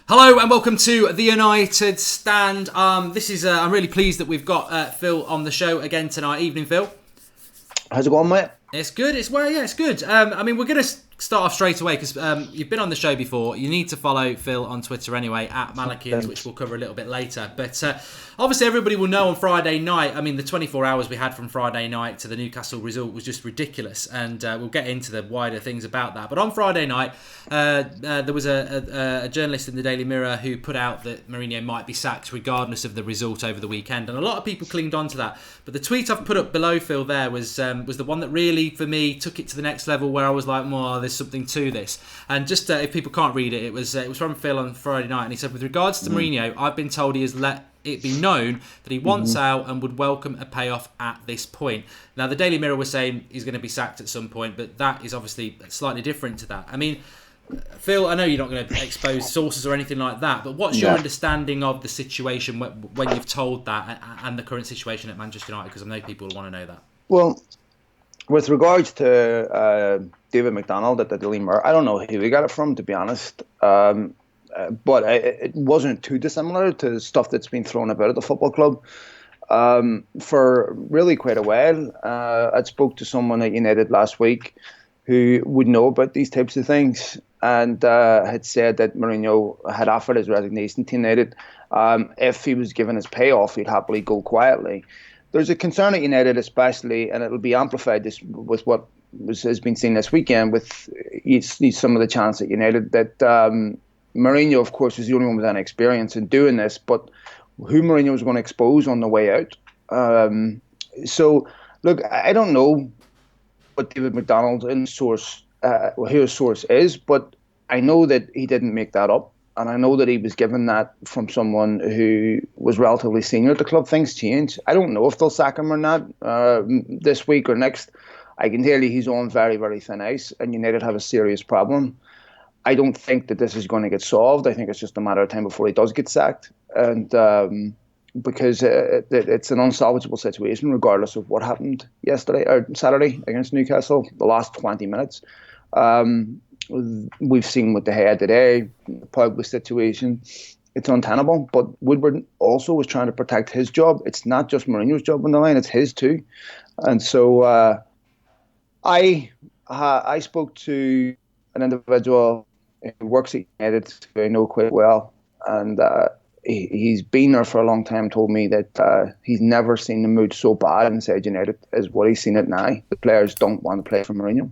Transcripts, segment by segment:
Hello and welcome to the United Stand. This is I'm really pleased that we've got Phil on the show again tonight. Evening, Phil. How's it going, mate? It's good. It's good. We're going to start off straight away because you've been on the show before. You need to follow Phil on Twitter anyway @Malakians, which we'll cover a little bit later. But obviously, everybody will know on Friday night. I mean, the 24 hours we had from Friday night to the Newcastle result was just ridiculous, and we'll get into the wider things about that. But on Friday night, there was a journalist in the Daily Mirror who put out that Mourinho might be sacked regardless of the result over the weekend, and a lot of people clinged on to that. But the tweet I've put up below, Phil, there was the one that really, for me, took it to the next level, where I was like, "Well, there's something to this." And just if people can't read it, it was from Phil on Friday night, and he said, "With regards to Mourinho, I've been told he has let it be known that he wants out and would welcome a payoff at this point." Now, the Daily Mirror was saying he's going to be sacked at some point, but that is obviously slightly different to that. I mean, Phil, I know you're not going to expose sources or anything like that, but what's your understanding of the situation when you've told that and the current situation at Manchester United? Because I know people want to know that. Well, with regards to David McDonald at the Daily Mirror, I don't know who he got it from, to be honest. But it wasn't too dissimilar to stuff that's been thrown about at the football club for really quite a while. I spoke to someone at United last week who would know about these types of things, and had said that Mourinho had offered his resignation to United. If he was given his payoff, he'd happily go quietly. There's a concern at United, especially, and it'll be amplified with what has been seen this weekend with some of the chants at United, that Mourinho, of course, was the only one with any experience in doing this, but who Mourinho was going to expose on the way out. So, look, I don't know what David McDonald who his source is, but I know that he didn't make that up. And I know that he was given that from someone who was relatively senior at the club. Things change. I don't know if they'll sack him or not this week or next. I can tell you he's on very, very thin ice, and United have a serious problem. I don't think that this is going to get solved. I think it's just a matter of time before he does get sacked. And because it's an unsalvageable situation, regardless of what happened Saturday against Newcastle, the last 20 minutes. We've seen what De Gea today, the Pogba situation. It's untenable. But Woodward also was trying to protect his job. It's not just Mourinho's job on the line; it's his too. And so I spoke to an individual who works at United, who I know quite well, and he's been there for a long time. Told me that he's never seen the mood so bad inside United as what he's seen it now. The players don't want to play for Mourinho.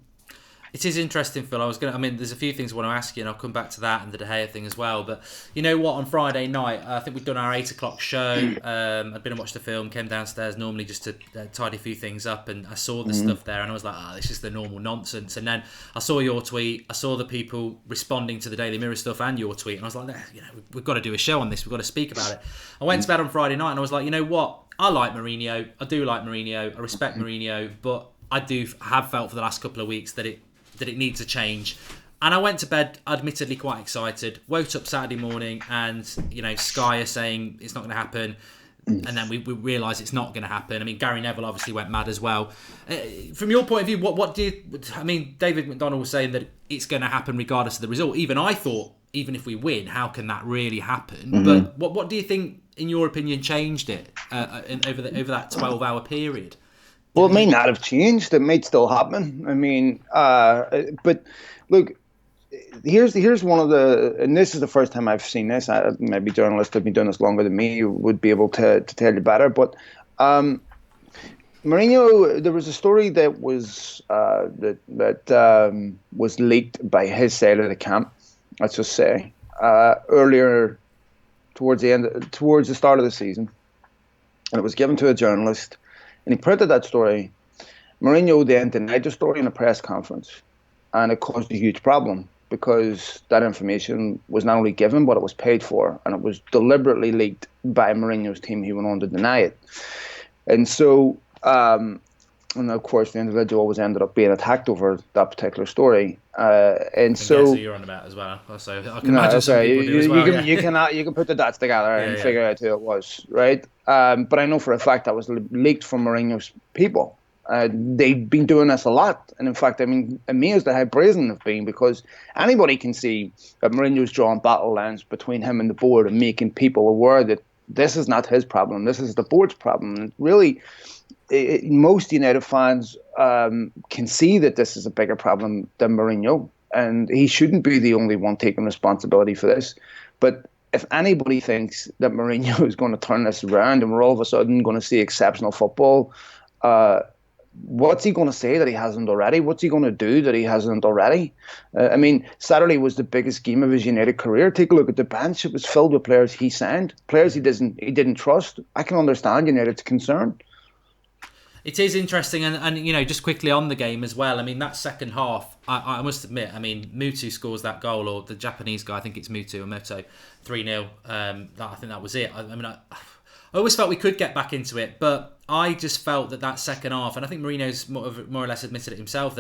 It is interesting, Phil. There's a few things I want to ask you, and I'll come back to that and the De Gea thing as well. But you know what? On Friday night, I think we'd done our 8 o'clock show. I'd been and watched the film, came downstairs normally just to tidy a few things up, and I saw the stuff there, and I was like, this is the normal nonsense. And then I saw your tweet, I saw the people responding to the Daily Mirror stuff and your tweet, and I was like, we've got to do a show on this. We've got to speak about it. I went to bed on Friday night, and I was like, you know what? I like Mourinho. I do like Mourinho. I respect Mourinho, but I have felt for the last couple of weeks that it needs a change. And I went to bed admittedly quite excited, woke up Saturday morning and Sky are saying it's not going to happen, and then we realise it's not going to happen. I mean, Gary Neville obviously went mad as well. From your point of view, what do you, I mean, David McDonald was saying that it's going to happen regardless of the result. Even I thought, even if we win, how can that really happen? But what do you think, in your opinion, changed it over that 12-hour period? Well, it may not have changed. It might still happen. I mean, but look, here's one of the, and this is the first time I've seen this. Maybe journalists have been doing this longer than me would be able to tell you better. But Mourinho, there was a story that was was leaked by his side of the camp. Let's just say earlier, towards the start of the season, and it was given to a journalist. And he printed that story. Mourinho then denied the story in a press conference. And it caused a huge problem because that information was not only given, but it was paid for. And it was deliberately leaked by Mourinho's team. He went on to deny it. And so, and of course, the individual always ended up being attacked over that particular story. And so, guess who you're on about as well. So I can imagine some people do as well. You can put the dots together and figure out who it was, right? But I know for a fact that was leaked from Mourinho's people. They've been doing this a lot. And in fact, I mean, amazed at how brazen they've been, because anybody can see that Mourinho's drawing battle lines between him and the board and making people aware that this is not his problem. This is the board's problem. And really, most United fans can see that this is a bigger problem than Mourinho. And he shouldn't be the only one taking responsibility for this. But if anybody thinks that Mourinho is going to turn this around and we're all of a sudden going to see exceptional football, what's he going to say that he hasn't already? What's he going to do that he hasn't already? I mean, Saturday was the biggest game of his United career. Take a look at the bench. It was filled with players he signed, players he didn't trust. I can understand United's concern. It is interesting, and you know, just quickly on the game as well. I mean, that second half, I must admit, I mean, Mutu scores that goal, or the Japanese guy, I think it's Mutu or Moto, 3-0. I think that was it. I always felt we could get back into it, but I just felt that second half, and I think Mourinho's more or less admitted it himself,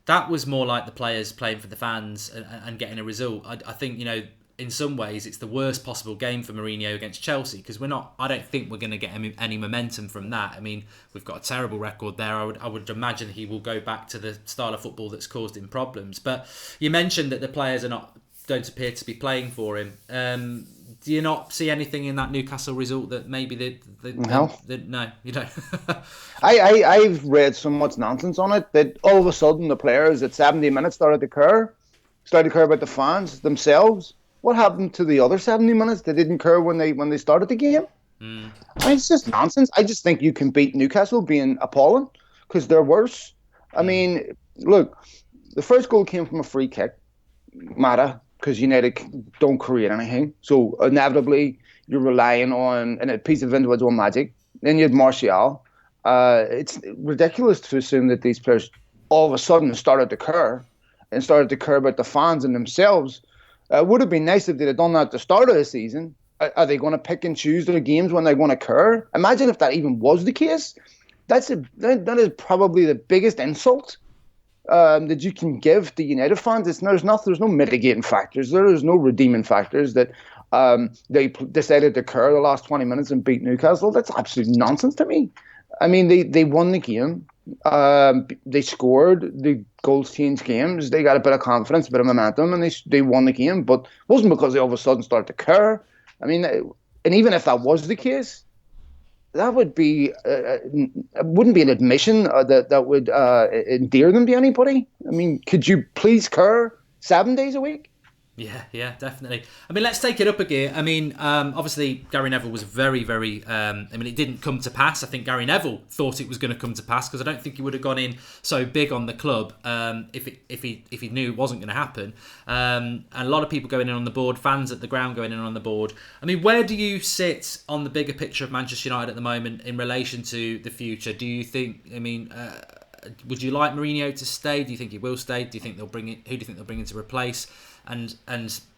that was more like the players playing for the fans and getting a result. I think, you know, in some ways, it's the worst possible game for Mourinho against Chelsea, because I don't think we're going to get any momentum from that. I mean, we've got a terrible record there. I would imagine he will go back to the style of football that's caused him problems. But you mentioned that the players don't appear to be playing for him. Do you not see anything in that Newcastle result that maybe no, you don't? I've read so much nonsense on it that all of a sudden the players at 70 minutes started to care about the fans themselves. What happened to the other 70 minutes? They didn't care when they started the game. I mean, it's just nonsense. I just think you can beat Newcastle being appalling, because they're worse. I mean, look, the first goal came from a free kick. Matter, because United don't create anything. So inevitably, you're relying on a piece of individual magic. Then you had Martial. It's ridiculous to assume that these players all of a sudden started to care about the fans and themselves. It would have been nice if they'd have done that at the start of the season. Are they going to pick and choose their games when they're going to care? Imagine if that even was the case. That is probably the biggest insult that you can give to United fans. There's no mitigating factors. There is no redeeming factors that they decided to care the last 20 minutes and beat Newcastle. That's absolute nonsense to me. I mean, they won the game. They scored. The goals changed games. They got a bit of confidence, a bit of momentum, and they won the game. But it wasn't because they all of a sudden started to care. I mean, and even if that was the case, that would be wouldn't be an admission that would endear them to anybody. I mean, could you please care 7 days a week? Yeah, definitely. I mean, let's take it up a gear. I mean, obviously, Gary Neville was very, very... it didn't come to pass. I think Gary Neville thought it was going to come to pass, because I don't think he would have gone in so big on the club if he knew it wasn't going to happen. And a lot of people going in on the board, fans at the ground going in on the board. I mean, where do you sit on the bigger picture of Manchester United at the moment in relation to the future? Do you think... would you like Mourinho to stay? Do you think he will stay? Do you think they'll bring in? Who do you think they'll bring in to replace? And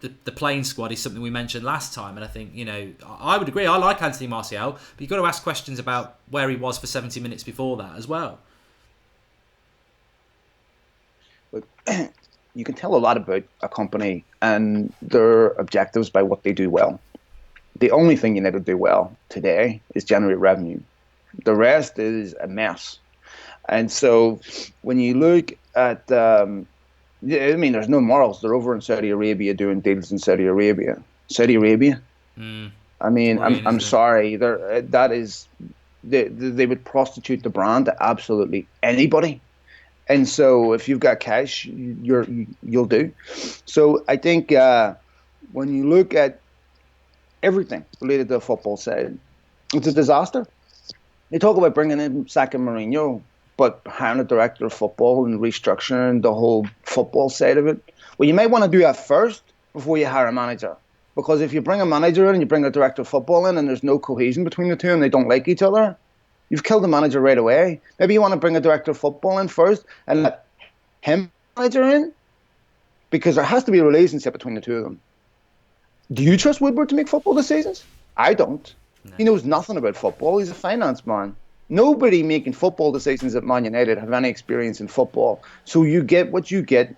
the playing squad is something we mentioned last time, and I think, you know, I would agree. I like Anthony Martial, but you've got to ask questions about where he was for 70 minutes before that as well. Look, you can tell a lot about a company and their objectives by what they do well. The only thing you need to do well today is generate revenue. The rest is a mess. And so when you look at... there's no morals. They're over in Saudi Arabia doing deals in Saudi Arabia. Saudi Arabia? I mean, I'm sorry. They would prostitute the brand to absolutely anybody. And so if you've got cash, you'll do. So I think when you look at everything related to the football side, it's a disaster. They talk about sacking Mourinho, but hiring a director of football and restructuring the whole football side of it. Well, you might want to do that first before you hire a manager. Because if you bring a manager in and you bring a director of football in and there's no cohesion between the two and they don't like each other, you've killed the manager right away. Maybe you want to bring a director of football in first and let him manager in, because there has to be a relationship between the two of them. Do you trust Woodward to make football decisions? I don't. No. He knows nothing about football. He's a finance man. Nobody making football decisions at Man United have any experience in football. So you get what you get,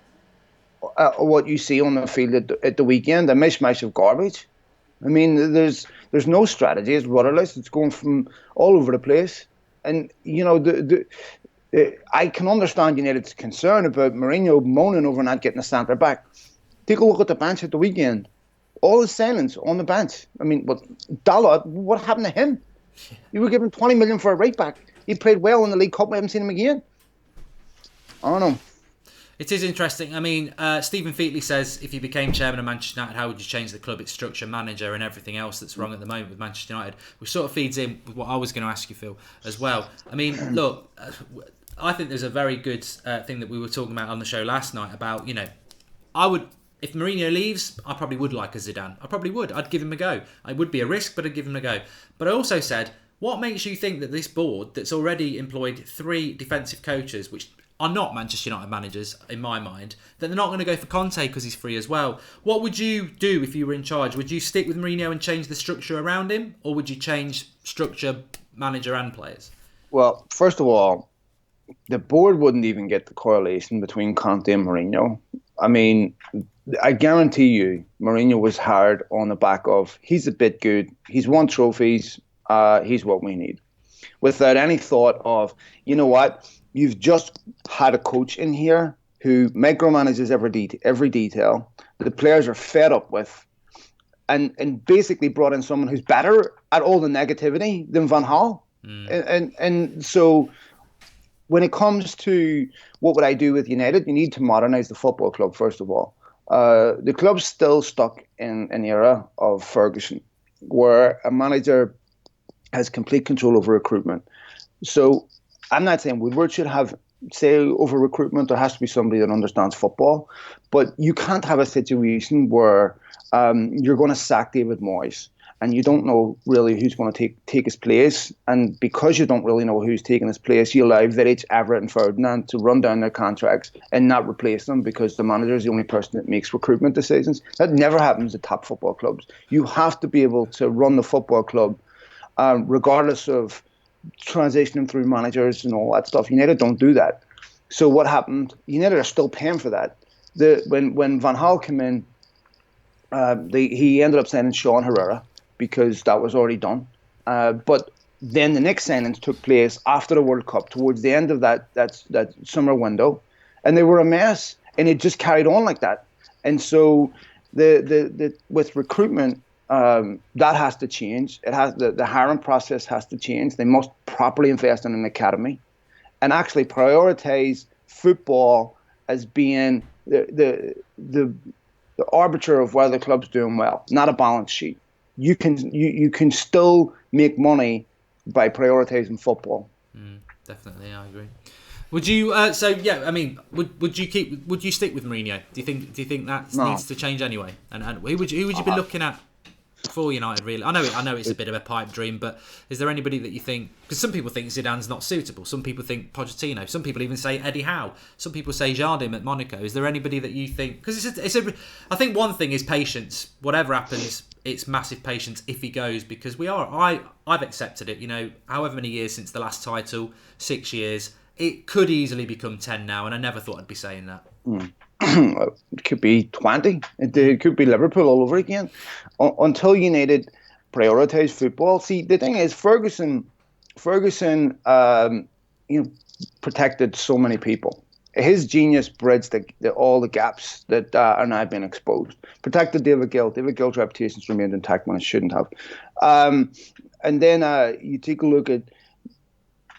what you see on the field at the weekend, a mishmash of garbage. I mean, there's no strategy. It's rudderless. It's going from all over the place. And, you know, I can understand United's concern about Mourinho moaning over not getting a centre back. Take a look at the bench at the weekend. All his signings on the bench. I mean, Dalot, what happened to him? You were given 20 million for a right back. He played well in the League Cup. We haven't seen him again. I don't know. It is interesting. I mean, Stephen Featley says, if you became chairman of Manchester United, how would you change the club, its structure, manager and everything else that's wrong at the moment with Manchester United? Which sort of feeds in with what I was going to ask you, Phil, as well. I mean, look, I think there's a very good thing that we were talking about on the show last night about, I would, if Mourinho leaves, I probably would like a Zidane. I probably would. I'd give him a go. It would be a risk, but I'd give him a go. But I also said, what makes you think that this board that's already employed 3 defensive coaches, which are not Manchester United managers in my mind, that they're not going to go for Conte because he's free as well? What would you do if you were in charge? Would you stick with Mourinho and change the structure around him, or would you change structure, manager and players? Well, first of all, the board wouldn't even get the correlation between Conte and Mourinho. I mean, I guarantee you Mourinho was hired on the back of, he's a bit good, he's won trophies, he's what we need. Without any thought of, you know what, you've just had a coach in here who micromanages every detail. The players are fed up with, and basically brought in someone who's better at all the negativity than Van Gaal. And so when it comes to what would I do with United, you need to modernise the football club, first of all. The club's still stuck in an era of Ferguson, where a manager has complete control over recruitment. So I'm not saying Woodward should have say over recruitment. There has to be somebody that understands football. But you can't have a situation where you're going to sack David Moyes and you don't know really who's going to take his place. And because you don't really know who's taking his place, you allow Vidic, Everett and Ferdinand to run down their contracts and not replace them because the manager is the only person that makes recruitment decisions. That never happens at top football clubs. You have to be able to run the football club regardless of transitioning through managers and all that stuff. United don't do that. So what happened? United are still paying for that. When Van Gaal came in, he ended up signing Sean Herrera because that was already done. But then the next signings took place after the World Cup, towards the end of that summer window, and they were a mess. And it just carried on like that. And so with recruitment, that has to change. It has the hiring process has to change. They must properly invest in an academy, and actually prioritize football as being the arbiter of whether the club's doing well, not a balance sheet. You can still make money by prioritizing football. Definitely, I agree. Would you? So yeah, I mean, would you stick with Mourinho? Do you think that needs to change anyway? And who would you be looking at for United, really? I know it's a bit of a pipe dream, but is there anybody that you think? Because some people think Zidane's not suitable. Some people think Pochettino. Some people even say Eddie Howe. Some people say Jardim at Monaco. Is there anybody that you think? Because I think one thing is patience. Whatever happens, it's massive patience if he goes. Because I've accepted it. However many years since the last title, 6 years. It could easily become 10 now, and I never thought I'd be saying that. It could be 20. It could be Liverpool all over again. Until United prioritise football. See, the thing is, Ferguson, protected so many people. His genius bridged all the gaps that are now being exposed. Protected David Gill. David Gill's reputation's remained intact when it shouldn't have. And then you take a look at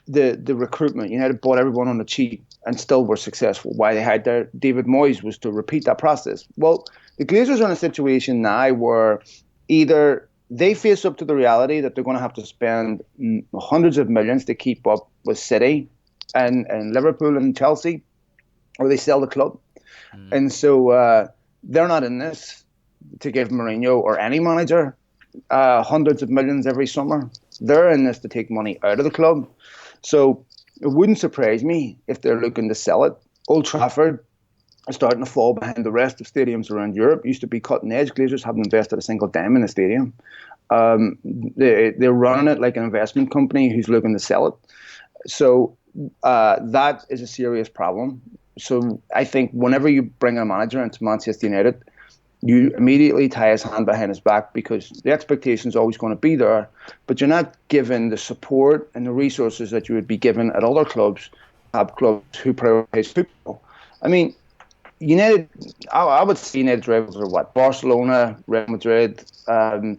the recruitment. United bought everyone on the cheap and still were successful. Why they had their David Moyes was to repeat that process. Well, the Glazers are in a situation now where either they face up to the reality that they're going to have to spend hundreds of millions to keep up with City and Liverpool and Chelsea, or they sell the club. And so they're not in this to give Mourinho or any manager hundreds of millions every summer. They're in this to take money out of the club. So it wouldn't surprise me if they're looking to sell it. Old Trafford is starting to fall behind the rest of stadiums around Europe. Used to be cutting edge. Glazers haven't invested a single dime in the stadium. They're running it like an investment company who's looking to sell it. So that is a serious problem. So I think whenever you bring a manager into Manchester United, you immediately tie his hand behind his back because the expectation is always going to be there, but you're not given the support and the resources that you would be given at other clubs have clubs who prioritise football. I mean, United, I would say United's rivals are what? Barcelona, Real Madrid,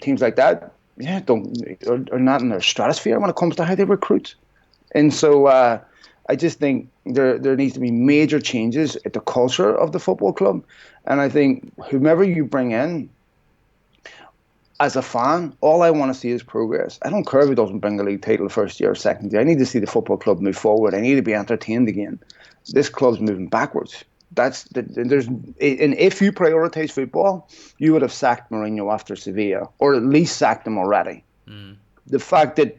teams like that. Yeah, are not in their stratosphere when it comes to how they recruit. And so I just think there needs to be major changes at the culture of the football club. And I think whomever you bring in, as a fan, all I want to see is progress. I don't care if he doesn't bring the league title the first year or second year. I need to see the football club move forward. I need to be entertained again. This club's moving backwards. And if you prioritise football, you would have sacked Mourinho after Sevilla, or at least sacked him already. The fact that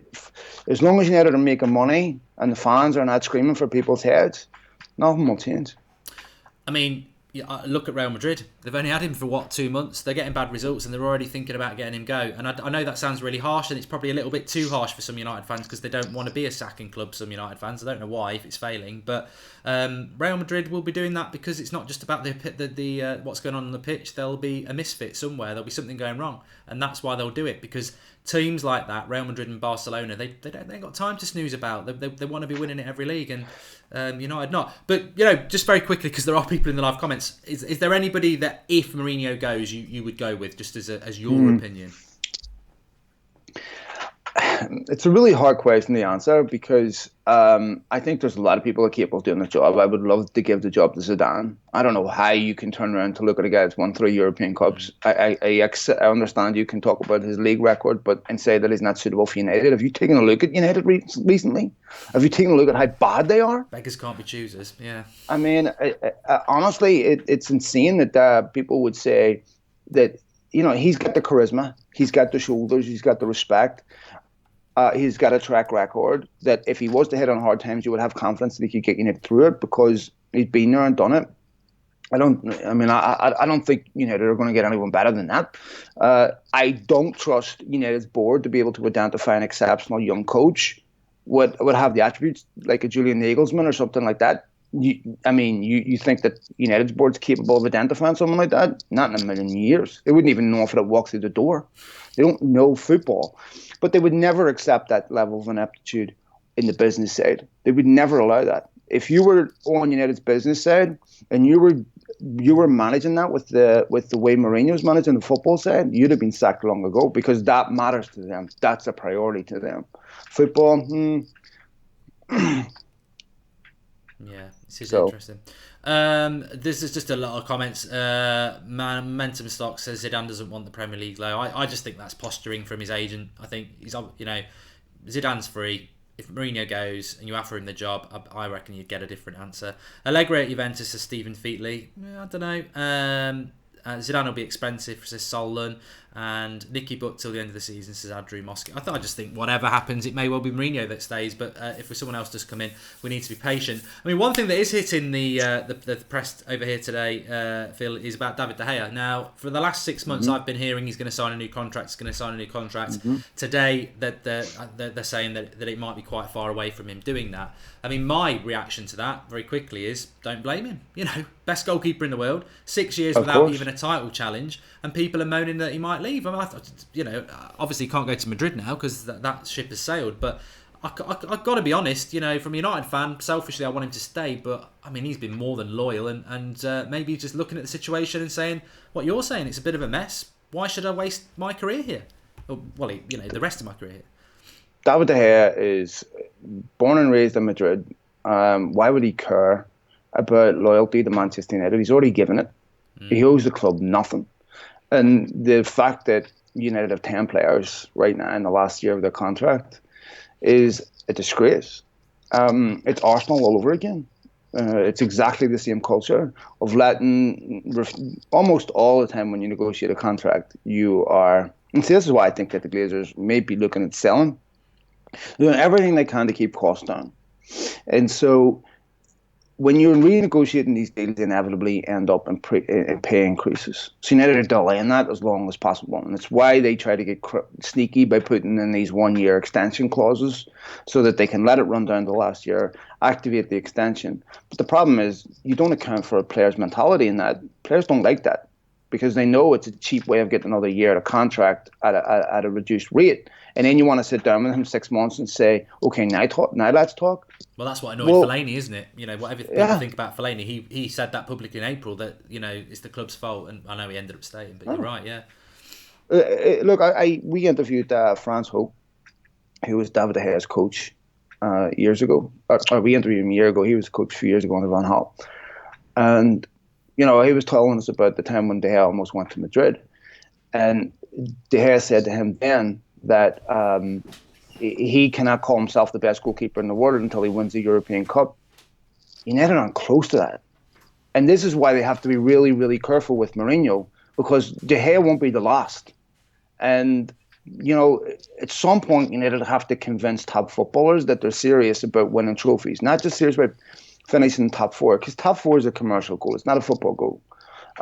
as long as United are making money and the fans are not screaming for people's heads, nothing will change. I mean, look at Real Madrid. They've only had him for 2 months. They're getting bad results and they're already thinking about getting him go. And I know that sounds really harsh, and it's probably a little bit too harsh for some United fans because they don't want to be a sacking club, some United fans. I don't know why, if it's failing. But Real Madrid will be doing that because it's not just about the what's going on the pitch. There'll be a misfit somewhere. There'll be something going wrong. And that's why they'll do it, because teams like that, Real Madrid and Barcelona, they ain't got time to snooze about. They want to be winning at every league, and United not. But just very quickly, because there are people in the live comments, is there anybody that if Mourinho goes, you would go with, just as your opinion? It's a really hard question to answer because I think there's a lot of people that are capable of doing the job. I would love to give the job to Zidane. I don't know how you can turn around to look at a guy that's won 3 European Cups. I understand you can talk about his league record, and say that he's not suitable for United. Have you taken a look at United recently? Have you taken a look at how bad they are? Beggars can't be choosers, yeah. I mean, honestly, it's insane that people would say that, he's got the charisma, he's got the shoulders, he's got the respect. He's got a track record that if he was to hit on hard times, you would have confidence that he could get United through it because he's been there and done it. I don't think United are going to get anyone better than that. I don't trust United's board to be able to identify an exceptional young coach would have the attributes like a Julian Nagelsmann or something like that. You think that United's board's capable of identifying someone like that? Not in a million years. They wouldn't even know if it walked through the door. They don't know football. But they would never accept that level of ineptitude in the business side. They would never allow that. If you were on United's business side and you were managing that with the way Mourinho's managing the football side, you'd have been sacked long ago because that matters to them. That's a priority to them. Football, Yeah, this is interesting. This is just a lot of comments. Momentum Stock says Zidane doesn't want the Premier League low. I just think that's posturing from his agent. I think he's, Zidane's free. If Mourinho goes and you offer him the job, I reckon you'd get a different answer. Allegra at Juventus says Stephen Featley. I don't know. Zidane will be expensive, says Solon. And Nicky Butt till the end of the season, says Andrew Moscow. I just think whatever happens, it may well be Mourinho that stays. But if someone else does come in, we need to be patient. I mean, one thing that is hitting the press over here today, Phil, is about David De Gea. Now, for the last 6 months, I've been hearing he's going to sign a new contract. Today, that they're saying that it might be quite far away from him doing that. I mean, my reaction to that, very quickly, is don't blame him. Best goalkeeper in the world, 6 years without even a title challenge, and people are moaning that he might leave. I mean, obviously he can't go to Madrid now because that ship has sailed. But I've got to be honest, from a United fan, selfishly I want him to stay. But I mean, he's been more than loyal, and maybe just looking at the situation and saying what you're saying, it's a bit of a mess. Why should I waste my career here? The rest of my career here. David De Gea is born and raised in Madrid. Why would he care about loyalty to Manchester United? He's already given it. He owes the club nothing. And the fact that United have 10 players right now in the last year of their contract is a disgrace. It's Arsenal all over again. It's exactly the same culture of letting almost all the time when you negotiate a contract, you are. And see, this is why I think that the Glazers may be looking at selling. They're doing everything they can to keep costs down. And so when you're renegotiating these deals, they inevitably end up in pay increases. So United are delaying that as long as possible. And it's why they try to get sneaky by putting in these 1-year extension clauses so that they can let it run down to last year, activate the extension. But the problem is you don't account for a player's mentality in that. Players don't like that. because they know it's a cheap way of getting another year of a contract at a reduced rate. And then you want to sit down with him 6 months and say, okay, now let's talk. Well, that's what annoyed Fellaini, isn't it? You know, whatever people think about Fellaini, he said that publicly in April that, you know, it's the club's fault. And I know he ended up staying, but you're right, yeah. Look, we interviewed Franz Hope, who was David De Gea's coach years ago. Or we interviewed him a year ago. He was coach a few years ago under Van Gaal. And, you know, he was telling us about the time when De Gea almost went to Madrid. And De Gea said to him then that he cannot call himself the best goalkeeper in the world until he wins the European Cup. United aren't close to that. And this is why they have to be really, really careful with Mourinho, because De Gea won't be the last. And, you know, at some point, United have to convince top footballers that they're serious about winning trophies, not just serious about finishing top four, because top four is a commercial goal. It's not a football goal.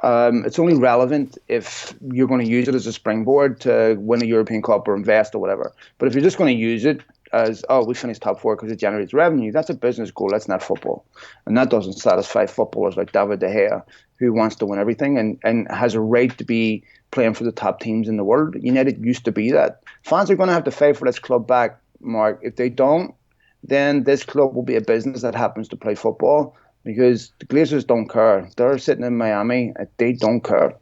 It's only relevant if you're going to use it as a springboard to win a European Cup or invest or whatever. But if you're just going to use it as, oh, we finished top four because it generates revenue, that's a business goal. That's not football. And that doesn't satisfy footballers like David De Gea, who wants to win everything and has a right to be playing for the top teams in the world. United used to be that. Fans are going to have to fight for this club back, Mark. If they don't, then this club will be a business that happens to play football, because the Glazers don't care. They're sitting in Miami. They don't care.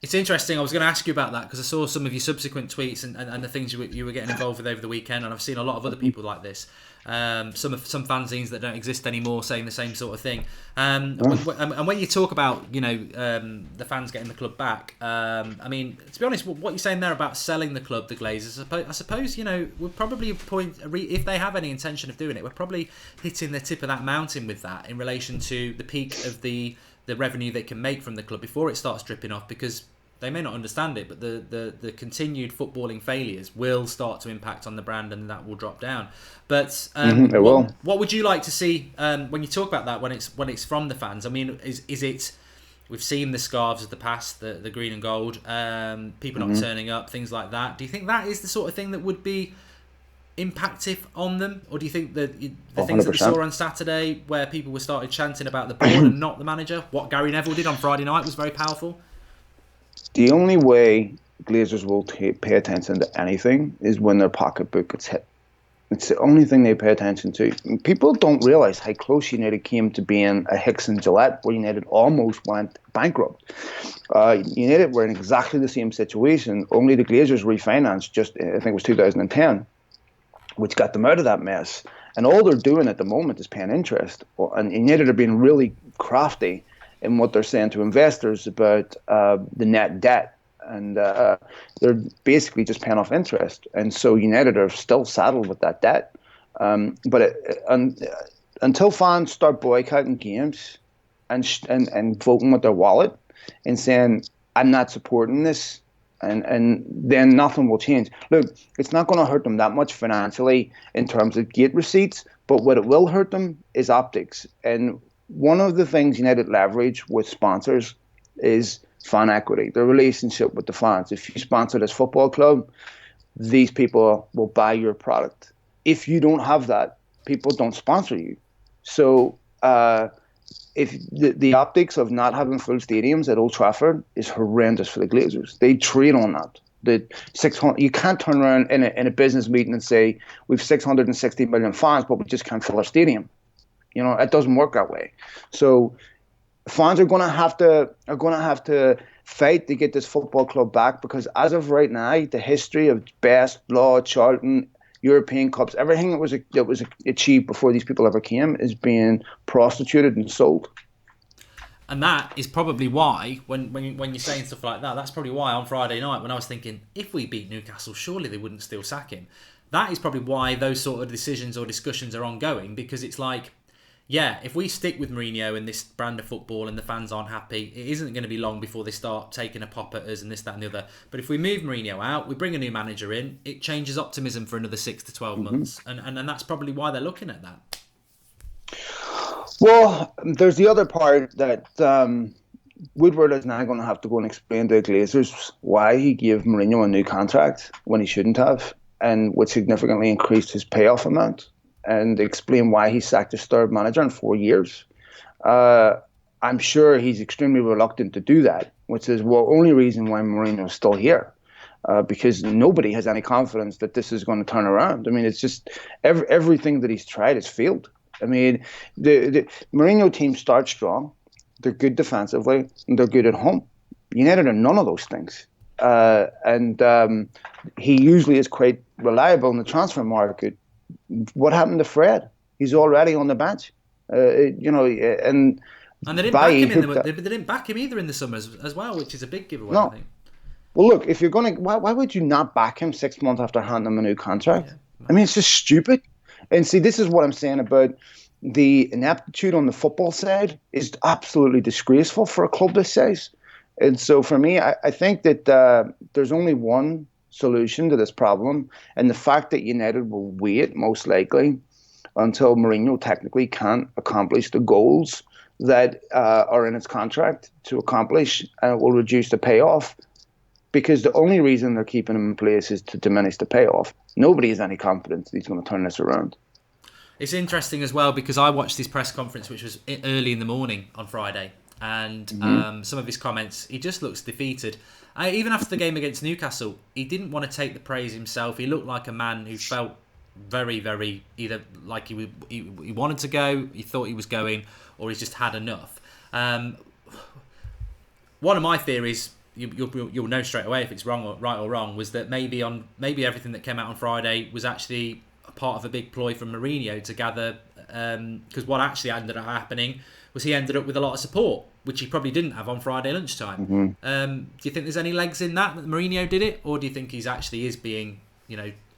It's interesting. I was going to ask you about that because I saw some of your subsequent tweets and the things you were getting involved with over the weekend, and I've seen a lot of other people like this. Some fanzines that don't exist anymore saying the same sort of thing. And when you talk about, you know, the fans getting the club back, I mean, to be honest, what you're saying there about selling the club, the Glazers, I suppose, you know, we're probably if they have any intention of doing it, we're probably hitting the tip of that mountain with that in relation to the peak of the revenue they can make from the club before it starts dripping off, because they may not understand it, but the continued footballing failures will start to impact on the brand, and that will drop down. But what would you like to see when you talk about that, when it's from the fans? I mean, is it? We've seen the scarves of the past, the green and gold, people not turning up, things like that. Do you think that is the sort of thing that would be impactful on them, or do you think that the things that we saw on Saturday, where people were started chanting about the board and not the manager, what Gary Neville did on Friday night was very powerful? The only way Glazers will pay attention to anything is when their pocketbook gets hit. It's the only thing they pay attention to. People don't realise how close United came to being a Hicks and Gillette, where United almost went bankrupt. United were in exactly the same situation, only the Glazers refinanced just, I think it was 2010, which got them out of that mess. And all they're doing at the moment is paying interest. And United are being really crafty in what they're saying to investors about the net debt. And they're basically just paying off interest. And so United are still saddled with that debt. But until fans start boycotting games and voting with their wallet and saying, I'm not supporting this, and then nothing will change. Look, it's not going to hurt them that much financially in terms of gate receipts, but what it will hurt them is optics. And one of the things United leverage with sponsors is fan equity, the relationship with the fans. If you sponsor this football club, these people will buy your product. If you don't have that, people don't sponsor you. So if the optics of not having full stadiums at Old Trafford is horrendous for the Glazers. They trade on that. You can't turn around in a business meeting and say we've 660 million fans, but we just can't fill our stadium. You know, it doesn't work that way. So fans are going to have to fight to get this football club back, because as of right now, the history of Best, Law, Charlton, European Cups, everything that was achieved before these people ever came is being prostituted and sold. And that is probably why, when you're saying stuff like that, that's probably why on Friday night, when I was thinking, if we beat Newcastle, surely they wouldn't still sack him. That is probably why those sort of decisions or discussions are ongoing, because it's like, yeah, if we stick with Mourinho and this brand of football and the fans aren't happy, it isn't going to be long before they start taking a pop at us and this, that and the other. But if we move Mourinho out, we bring a new manager in, it changes optimism for another 6 to 12 months. And that's probably why they're looking at that. Well, there's the other part that Woodward is now going to have to go and explain to the Glazers why he gave Mourinho a new contract when he shouldn't have, and which significantly increased his payoff amount, and explain why he sacked his third manager in 4 years. I'm sure he's extremely reluctant to do that, which is, well, only reason why Mourinho is still here. Because nobody has any confidence that this is going to turn around. I mean, it's just everything that he's tried has failed. I mean, the Mourinho team starts strong. They're good defensively, and they're good at home. United are none of those things. And he usually is quite reliable in the transfer market. What happened to Fred? He's already on the bench. And they didn't back him they didn't back him either in the summer as well, which is a big giveaway, no. I think. Well, look, if you're going to, why would you not back him 6 months after handing him a new contract? Yeah. I mean, it's just stupid. And see, this is what I'm saying about the ineptitude on the football side is absolutely disgraceful for a club this size. And so for me, I think that there's only one solution to this problem. And the fact that United will wait, most likely, until Mourinho technically can't accomplish the goals that are in his contract to accomplish, and it will reduce the payoff. Because the only reason they're keeping him in place is to diminish the payoff. Nobody has any confidence that he's going to turn this around. It's interesting as well because I watched his press conference, which was early in the morning on Friday, and some of his comments, he just looks defeated. Even after the game against Newcastle, he didn't want to take the praise himself. He looked like a man who felt very, very either like he wanted to go, he thought he was going, or he's just had enough. One of my theories, you'll know straight away if it's right or wrong, was that maybe everything that came out on Friday was actually a part of a big ploy from Mourinho to gather, because what actually ended up happening was he ended up with a lot of support, which he probably didn't have on Friday lunchtime. Do you think there's any legs in that Mourinho did it, or do you think he's actually is being,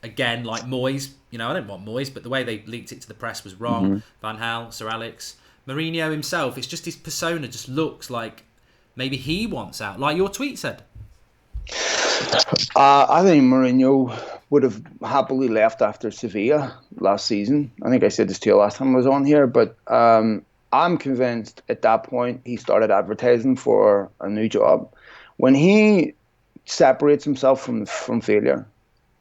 again, like Moyes, I don't want Moyes, but the way they leaked it to the press was wrong. Van Gaal, Sir Alex, Mourinho himself, it's just his persona just looks like maybe he wants out, like your tweet said. I think Mourinho would have happily left after Sevilla last season. I think I said this to you last time I was on here, but I'm convinced at that point he started advertising for a new job. When he separates himself from failure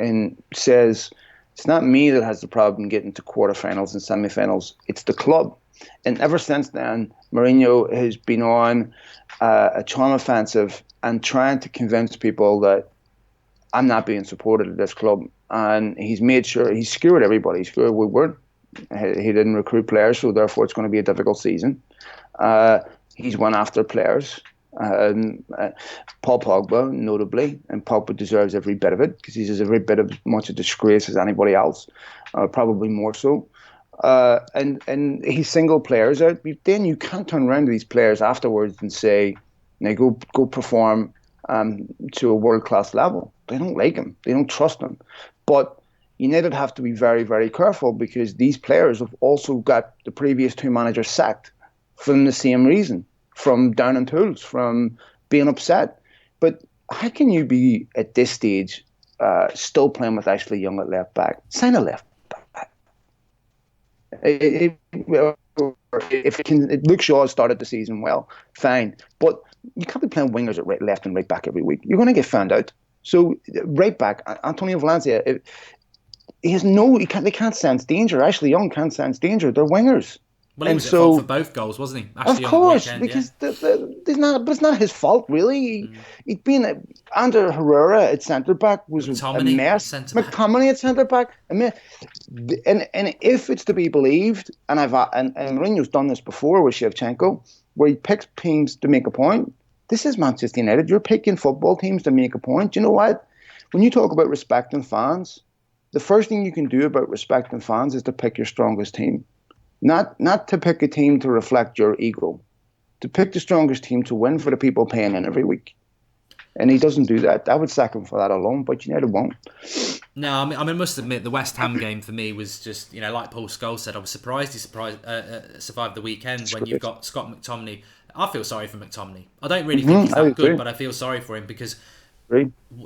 and says, it's not me that has the problem getting to quarterfinals and semifinals, it's the club. And ever since then, Mourinho has been on a charm offensive and trying to convince people that I'm not being supported at this club. And he's made sure he's screwed everybody. He screwed Woodward. He didn't recruit players, so therefore it's going to be a difficult season. He's went after players. Paul Pogba, notably, and Pogba deserves every bit of it because he's as every bit of much a disgrace as anybody else, probably more so. And he singled players out. Then you can't turn around to these players afterwards and say, "Now go perform to a world class level." They don't like him. They don't trust him. But United have to be very, very careful because these players have also got the previous two managers sacked from the same reason, from down in tools, from being upset. But how can you be at this stage still playing with Ashley Young at left back? Sign a left back. Luke Shaw started the season well, fine, but you can't be playing wingers at left and right back every week. You're going to get found out. So right back, Antonio Valencia, they can't sense danger. Ashley Young can't sense danger. They're wingers. Well, he was at fault for both goals, wasn't he? Ashley of course, Young because but it's not his fault, really. He'd been Ander Herrera at centre back was a mess. McTominay at centre back, a mess. And if it's to be believed, and Mourinho's done this before with Shevchenko, where he picks teams to make a point. This is Manchester United. You're picking football teams to make a point. You know what? When you talk about respecting fans, the first thing you can do about respecting fans is to pick your strongest team. Not to pick a team to reflect your ego. To pick the strongest team to win for the people paying in every week. And he doesn't do that. I would sack him for that alone, but United won't. No, I mean, I must admit, the West Ham game for me was just, like Paul Scholes said, I was surprised he survived the weekend when you've got Scott McTominay. I feel sorry for McTominay. I don't really think he's that good, but I feel sorry for him because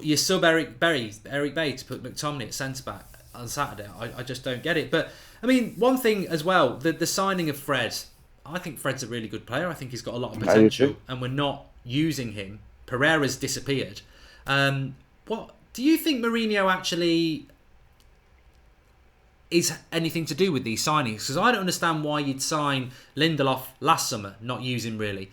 you sub Eric Bay to put McTominay at centre-back on Saturday. I just don't get it. But, I mean, one thing as well, the signing of Fred, I think Fred's a really good player. I think he's got a lot of potential, and we're not using him. Pereira's disappeared. What do you think Mourinho actually is anything to do with these signings? Because I don't understand why you'd sign Lindelof last summer, not use him really.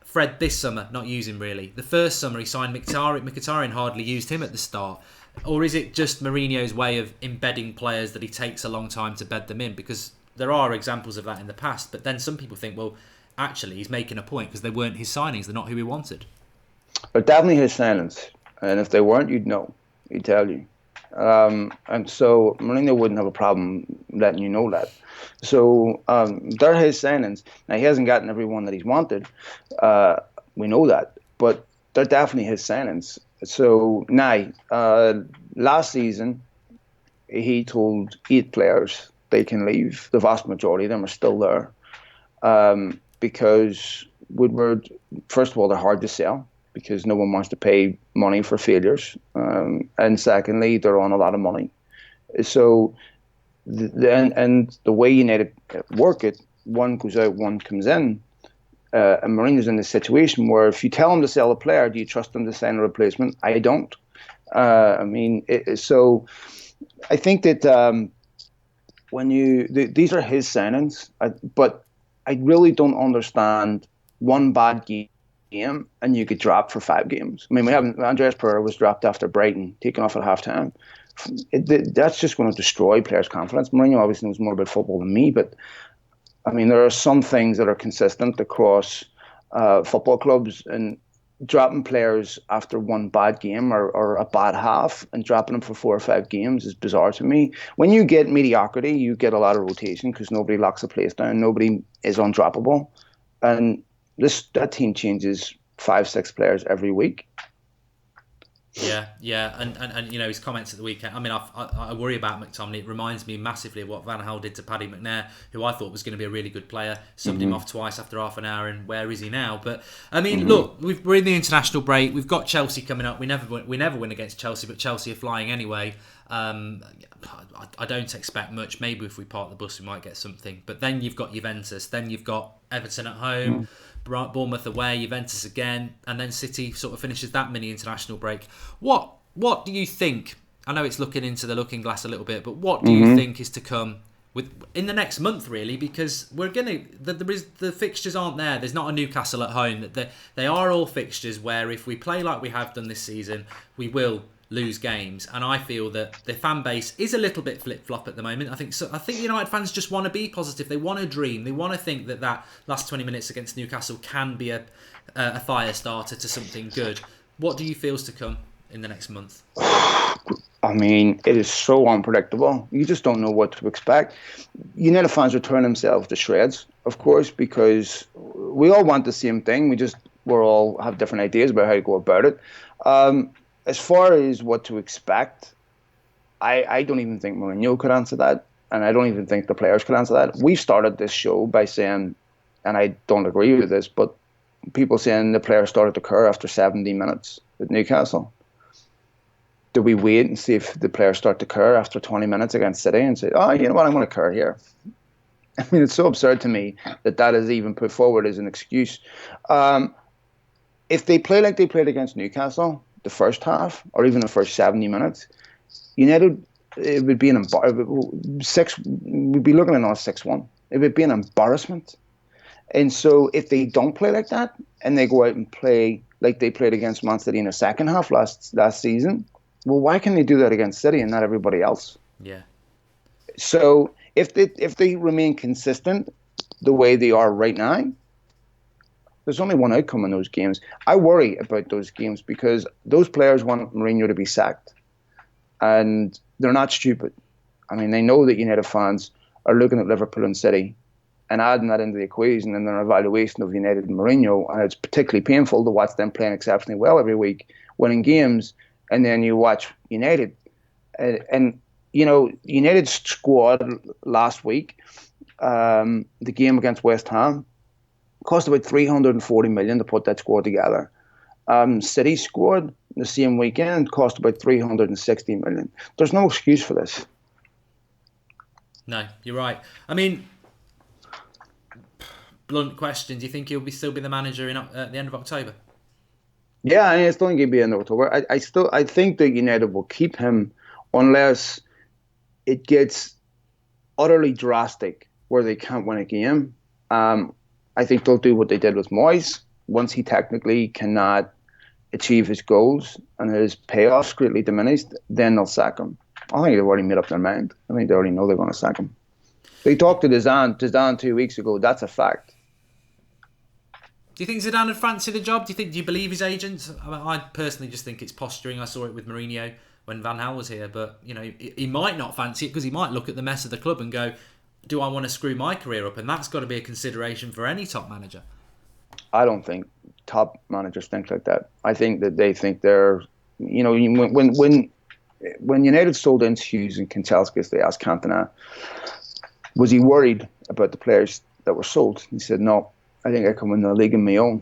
Fred this summer, not use him really. The first summer he signed Mkhitaryan. Mkhitaryan hardly used him at the start. Or is it just Mourinho's way of embedding players that he takes a long time to bed them in? Because there are examples of that in the past. But then some people think, well, actually he's making a point because they weren't his signings. They're not who he wanted. They're definitely his signings. And if they weren't, you'd know. He'd tell you. And so Mourinho wouldn't have a problem letting you know that. So they're his signings. Now, he hasn't gotten everyone that he's wanted. We know that. But they're definitely his signings. So now, last season, he told 8 players they can leave. The vast majority of them are still there. Because Woodward, first of all, they're hard to sell because no one wants to pay money for failures. And secondly, they're on a lot of money. So, the way United work it, one goes out, one comes in. And Mourinho's in this situation where if you tell him to sell a player, do you trust him to sign a replacement? I don't. So I think that these are his signings, but I really don't understand one bad game and you get dropped for 5 games. I mean, we haven't. Andreas Pereira was dropped after Brighton, taken off at half-time. That's just going to destroy players' confidence. Mourinho obviously knows more about football than me, but I mean, there are some things that are consistent across football clubs, and dropping players after one bad game or a bad half and dropping them for 4 or 5 games is bizarre to me. When you get mediocrity, you get a lot of rotation because nobody locks a place down. Nobody is undroppable. And that team changes 5-6 players every week. Yeah, and you know his comments at the weekend. I mean, I worry about McTominay. It reminds me massively of what Van Gaal did to Paddy McNair, who I thought was going to be a really good player. Subbed him off twice after half an hour, and where is he now? But I mean, look, we're in the international break. We've got Chelsea coming up. We never win against Chelsea, but Chelsea are flying anyway. I don't expect much. Maybe if we park the bus, we might get something. But then you've got Juventus. Then you've got Everton at home. Bournemouth away, Juventus again, and then City sort of finishes that mini international break. What do you think? I know it's looking into the looking glass a little bit, but what do you think is to come in the next month, really? Because the fixtures aren't there. There's not a Newcastle at home. They are all fixtures where if we play like we have done this season, we will lose games, and I feel that the fan base is a little bit flip-flop at the moment. I think United fans just want to be positive. They want to dream. They want to think that last 20 minutes against Newcastle can be a fire starter to something good. What do you feel is to come in the next month? I mean, it is so unpredictable. You just don't know what to expect. United fans are tearing themselves to shreds, of course, because we all want the same thing. We all have different ideas about how to go about it. As far as what to expect, I don't even think Mourinho could answer that, and I don't even think the players could answer that. We started this show by saying, and I don't agree with this, but people saying the players started to care after 70 minutes at Newcastle. Do we wait and see if the players start to care after 20 minutes against City and say, oh, you know what, I'm going to care here? I mean, it's so absurd to me that is even put forward as an excuse. If they play like they played against Newcastle, the first half, or even the first 70 minutes, United, it would be we'd be looking at a 6-1. It would be an embarrassment. And so if they don't play like that, and they go out and play like they played against Man City in the second half last season, well, why can they do that against City and not everybody else? Yeah. So if they remain consistent the way they are right now, there's only one outcome in those games. I worry about those games because those players want Mourinho to be sacked. And they're not stupid. I mean, they know that United fans are looking at Liverpool and City and adding that into the equation in their evaluation of United and Mourinho. And it's particularly painful to watch them playing exceptionally well every week, winning games, and then you watch United. And you know, United's squad last week, the game against West Ham, cost about 340 million to put that squad together. City's squad the same weekend cost about 360 million. There's no excuse for this. No, you're right. I mean, blunt question: do you think he'll still be the manager at the end of October? Yeah, I still think he'll be in October. I think that United will keep him unless it gets utterly drastic where they can't win a game. I think they'll do what they did with Moyes. once he technically cannot achieve his goals and his payoffs greatly diminished, then they'll sack him. I think they've already made up their mind. I think they already know they're going to sack him. They talked to Zidane 2 weeks ago. That's a fact. Do you think Zidane would fancy the job? Do you believe his agents? I personally just think it's posturing. I saw it with Mourinho when Van Gaal was here, but he might not fancy it because he might look at the mess of the club and go, do I want to screw my career up? And that's got to be a consideration for any top manager. I don't think top managers think like that. I think that they think they're, when United sold in Hughes and Kanchelskis, they asked Cantona, was he worried about the players that were sold? He said, no, I think I can win the league on my own.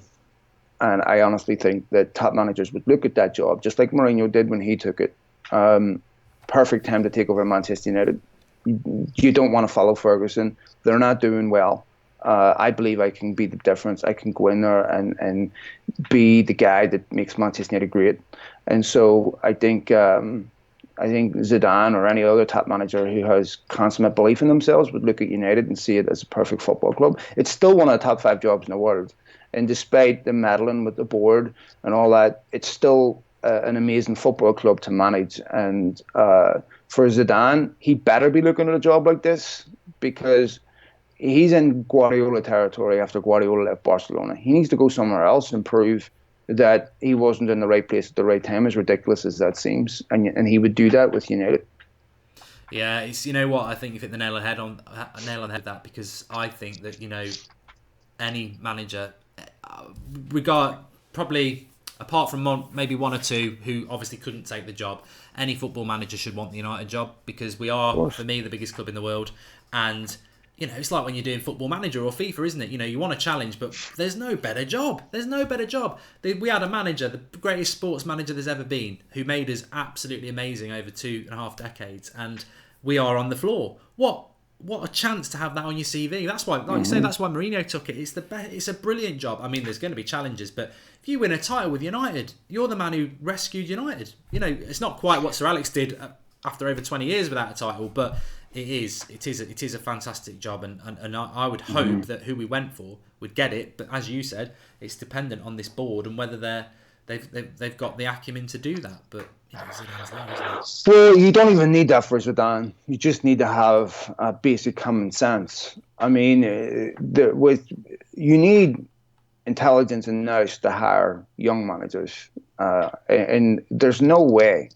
And I honestly think that top managers would look at that job, just like Mourinho did when he took it. Perfect time to take over Manchester United. You don't want to follow Ferguson. They're not doing well. I believe I can be the difference. I can go in there and be the guy that makes Manchester United great. And so I think Zidane or any other top manager who has consummate belief in themselves would look at United and see it as a perfect football club. It's still one of the top 5 jobs in the world. And despite the meddling with the board and all that, it's still an amazing football club to manage. And for Zidane, he better be looking at a job like this because he's in Guardiola territory after Guardiola left Barcelona. He needs to go somewhere else and prove that he wasn't in the right place at the right time, as ridiculous as that seems. And he would do that with United. Yeah, it's, you know what, I think you hit the nail on the head that, because I think that, any manager, probably apart from maybe one or two who obviously couldn't take the job, any football manager should want the United job, because we are, for me, the biggest club in the world. And it's like when you're doing Football Manager or FIFA, isn't it? You want a challenge, but there's no better job. There's no better job. We had a manager, the greatest sports manager there's ever been, who made us absolutely amazing over 2.5 decades, and we are on the floor. What a chance to have that on your CV. That's why, like you say, that's why Mourinho took it. It's a brilliant job. I mean, there's going to be challenges, but if you win a title with United, you're the man who rescued United. It's not quite what Sir Alex did after over 20 years without a title, but it is a fantastic job, and I would hope that who we went for would get it. But as you said, it's dependent on this board and whether they've got the acumen to do that. But Zidane's there, isn't it? Well, you don't even need that for Zidane. You just need to have basic common sense. I mean, you need intelligence and nous to hire young managers, and there's no way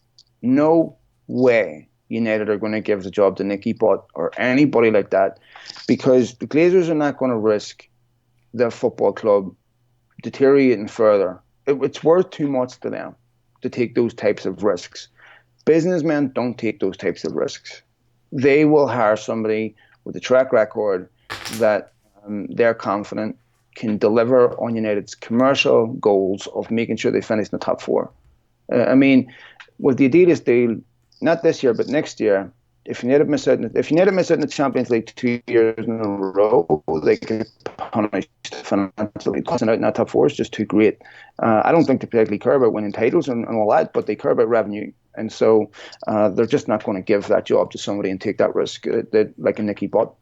United are going to give the job to Nicky Butt or anybody like that, because the Glazers are not going to risk their football club deteriorating further. It's worth too much to them to take those types of risks. Businessmen don't take those types of risks. They will hire somebody with a track record that they're confident can deliver on United's commercial goals of making sure they finish in the top 4. I mean, with the Adidas deal, not this year, but next year, if United miss out in the Champions League 2 years in a row, they get punished financially. Costing out in that top 4 is just too great. I don't think they particularly care about winning titles and all that, but they care about revenue. And so they're just not going to give that job to somebody and take that risk like a Nicky Butt.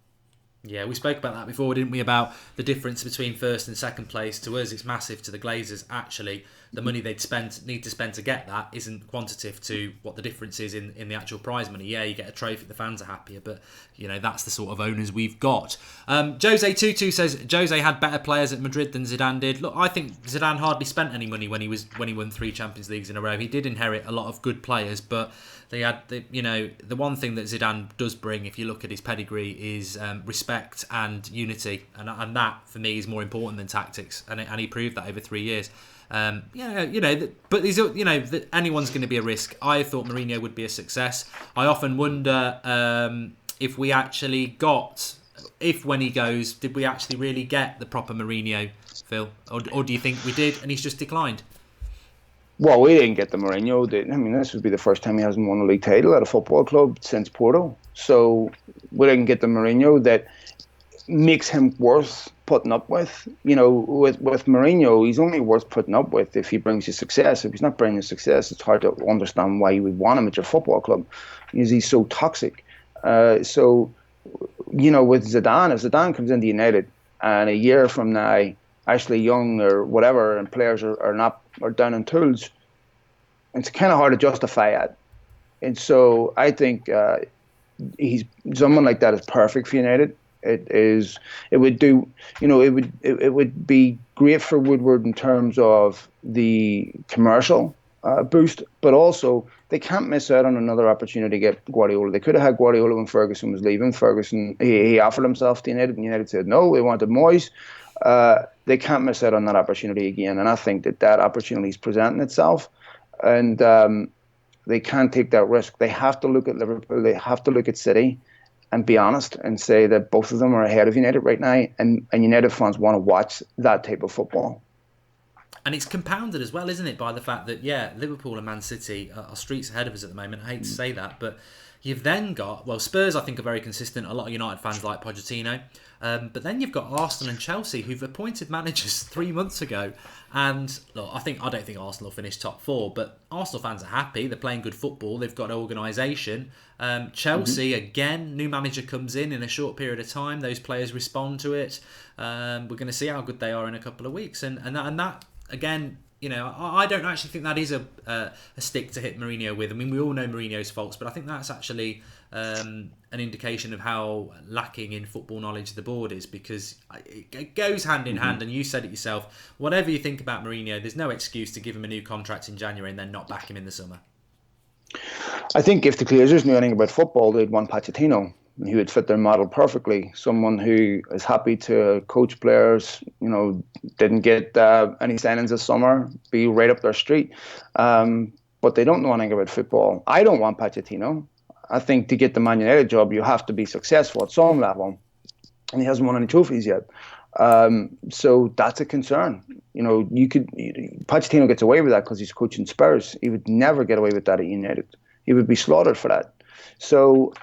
Yeah, we spoke about that before, didn't we, about the difference between first and second place. To us, it's massive. To the Glazers, actually, the money they'd need to spend to get that isn't quantitative to what the difference is in the actual prize money. Yeah, you get a trophy, the fans are happier, but that's the sort of owners we've got. Jose Tutu says Jose had better players at Madrid than Zidane did. Look, I think Zidane hardly spent any money when he won 3 Champions Leagues in a row. He did inherit a lot of good players, but they had the one thing that Zidane does bring, if you look at his pedigree, is respect and unity, and that for me is more important than tactics, and he proved that over 3 years. But anyone's going to be a risk. I thought Mourinho would be a success. I often wonder if we actually got, when he goes, did we actually really get the proper Mourinho, Phil, or do you think we did and he's just declined? Well, we didn't get the Mourinho. This would be the first time he hasn't won a league title at a football club since Porto. So we didn't get the Mourinho that makes him worth putting up with. With Mourinho, he's only worth putting up with if he brings you success. If he's not bringing you success, it's hard to understand why you would want him at your football club, because he's so toxic. With Zidane, if Zidane comes into United and a year from now Ashley Young or whatever, and players are down in tools, it's kind of hard to justify it. And so I think he's someone like that is perfect for United. It would do, it would be great for Woodward in terms of the commercial boost, but also they can't miss out on another opportunity to get Guardiola. They could have had Guardiola when Ferguson was leaving. Ferguson, he offered himself to United, and United said no. They wanted Moyes. They can't miss out on that opportunity again, and I think that opportunity is presenting itself, and they can't take that risk. They have to look at Liverpool. They have to look at City, and be honest and say that both of them are ahead of United right now, and United fans want to watch that type of football. And it's compounded as well, isn't it, by the fact that, Liverpool and Man City are streets ahead of us at the moment. I hate to say that, but you've then got, Spurs I think are very consistent. A lot of United fans like Pochettino. But then you've got Arsenal and Chelsea, who've appointed managers 3 months ago. And look, I don't think Arsenal will finish top 4, but Arsenal fans are happy. They're playing good football. They've got organisation. Chelsea, again, new manager comes in a short period of time. Those players respond to it. We're going to see how good they are in a couple of weeks. And that again, I don't actually think that is a stick to hit Mourinho with. I mean, we all know Mourinho's faults, but I think that's actually an indication of how lacking in football knowledge the board is, because it goes hand in hand, and you said it yourself. Whatever you think about Mourinho, there's no excuse to give him a new contract in January and then not back him in the summer. I think if the Glazers knew anything about football, they'd want Pochettino. He would fit their model perfectly. Someone who is happy to coach players, didn't get any signings this summer, be right up their street. But they don't know anything about football. I don't want Pochettino. I think to get the Man United job, you have to be successful at some level. And he hasn't won any trophies yet. So that's a concern. Pochettino gets away with that because he's coaching Spurs. He would never get away with that at United. He would be slaughtered for that. So,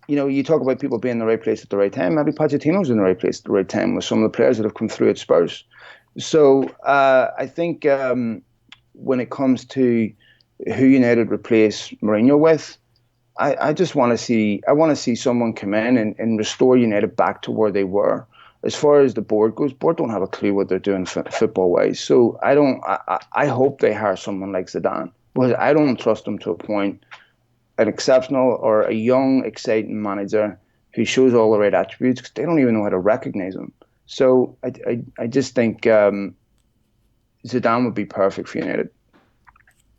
you talk about people being in the right place at the right time. Maybe Pochettino's in the right place at the right time with some of the players that have come through at Spurs. So I think when it comes to who United replace Mourinho with, I just want to see someone come in and restore United back to where they were. As far as the board goes, board don't have a clue what they're doing football wise. So I hope they hire someone like Zidane, because I don't trust them to appoint an exceptional or a young, exciting manager who shows all the right attributes, because they don't even know how to recognize them. So I just think Zidane would be perfect for United.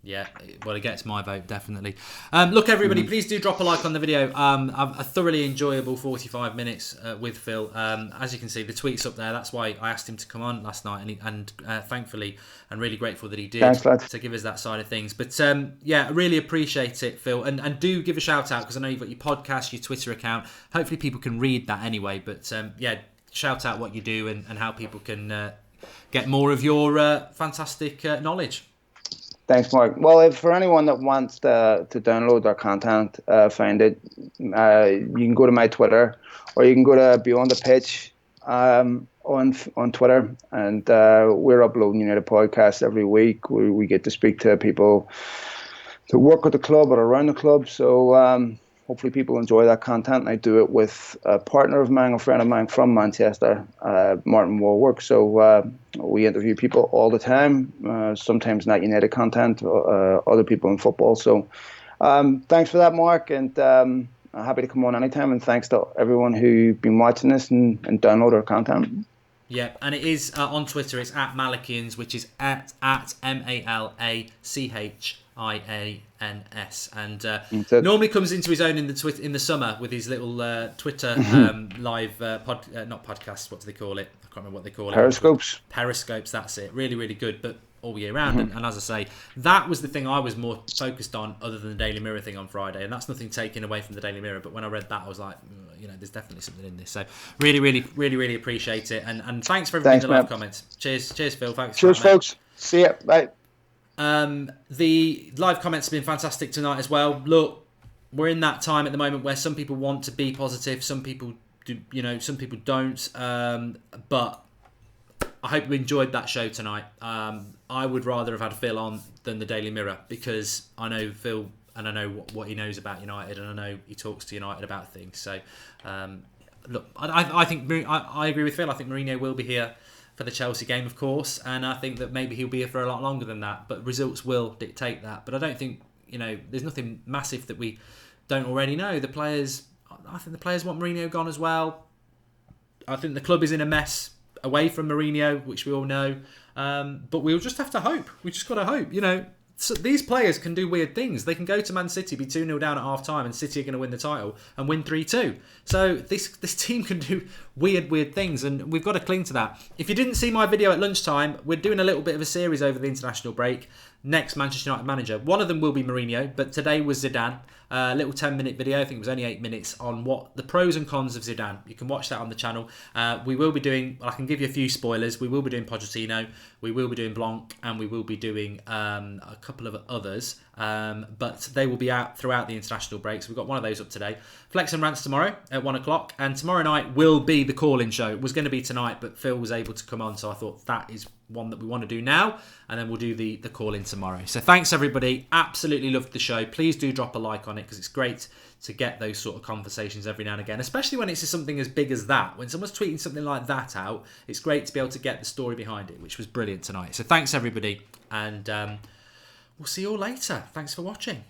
Yeah, well, it gets my vote, definitely. Look, everybody, please do drop a like on the video. A thoroughly enjoyable 45 minutes with Phil. As you can see, the tweet's up there. That's why I asked him to come on last night, and thankfully, I'm really grateful that he did. Thanks, lads. To give us that side of things. But I really appreciate it, Phil. And do give a shout out, because I know you've got your podcast, your Twitter account. Hopefully people can read that anyway. But shout out what you do and how people can get more of your fantastic knowledge. Thanks, Mark. Well, for anyone that wants to download our content, find it, you can go to my Twitter, or you can go to Beyond the Pitch on Twitter, and we're uploading United podcasts every week. We get to speak to people that work with the club or around the club. So hopefully people enjoy that content. I do it with a partner of mine, a friend of mine from Manchester, Martin Warwick. So we interview people all the time, sometimes not United content, other people in football. So thanks for that, Mark, and I'm happy to come on anytime. And thanks to everyone who's been watching this and download our content. Yeah, and it is on Twitter. It's at Malachians, which is at MALACHIANS, and normally comes into his own in the summer with his little Twitter live not podcasts. What do they call it? I can't remember what they call it. Periscopes. That's it. Really, really good, but all year round. And as I say, that was the thing I was more focused on, other than the Daily Mirror thing on Friday. And that's nothing taken away from the Daily Mirror. But when I read that, I was like, there's definitely something in this. So really, really, really, really appreciate it. And thanks for everybody in the live comments. Cheers, Phil. Thanks. Cheers, folks. See ya. Bye. The live comments have been fantastic tonight as well. Look, we're in that time at the moment where some people want to be positive, some people do, some people don't. But I hope you enjoyed that show tonight. I would rather have had Phil on than the Daily Mirror, because I know Phil and I know what he knows about United, and I know he talks to United about things. So, look, I think I agree with Phil. I think Mourinho will be here for the Chelsea game, of course, and I think that maybe he'll be here for a lot longer than that. But results will dictate that. But I don't think, there's nothing massive that we don't already know. I think the players want Mourinho gone as well. I think the club is in a mess away from Mourinho, which we all know. But we'll just have to hope. We just got to hope. So these players can do weird things. They can go to Man City, be 2-0 down at half-time, and City are going to win the title and win 3-2. So this team can do weird things, and we've got to cling to that. If you didn't see my video at lunchtime, we're doing a little bit of a series over the international break. Next Manchester United manager. One of them will be Mourinho, but today was Zidane. A little 10-minute video, I think it was only 8 minutes, on what the pros and cons of Zidane. You can watch that on the channel. We will be doing, I can give you a few spoilers, we will be doing Pochettino, we will be doing Blanc, and we will be doing a couple of others. But they will be out throughout the international break, so we've got one of those up today. Flex and Rants tomorrow at 1 o'clock, and tomorrow night will be the call-in show. It was going to be tonight, but Phil was able to come on, so I thought that is one that we want to do now, and then we'll do the call-in tomorrow. So thanks, everybody. Absolutely loved the show. Please do drop a like on it, because it's great to get those sort of conversations every now and again, especially when it's something as big as that. When someone's tweeting something like that out, it's great to be able to get the story behind it, which was brilliant tonight. So thanks, everybody, and we'll see you all later. Thanks for watching.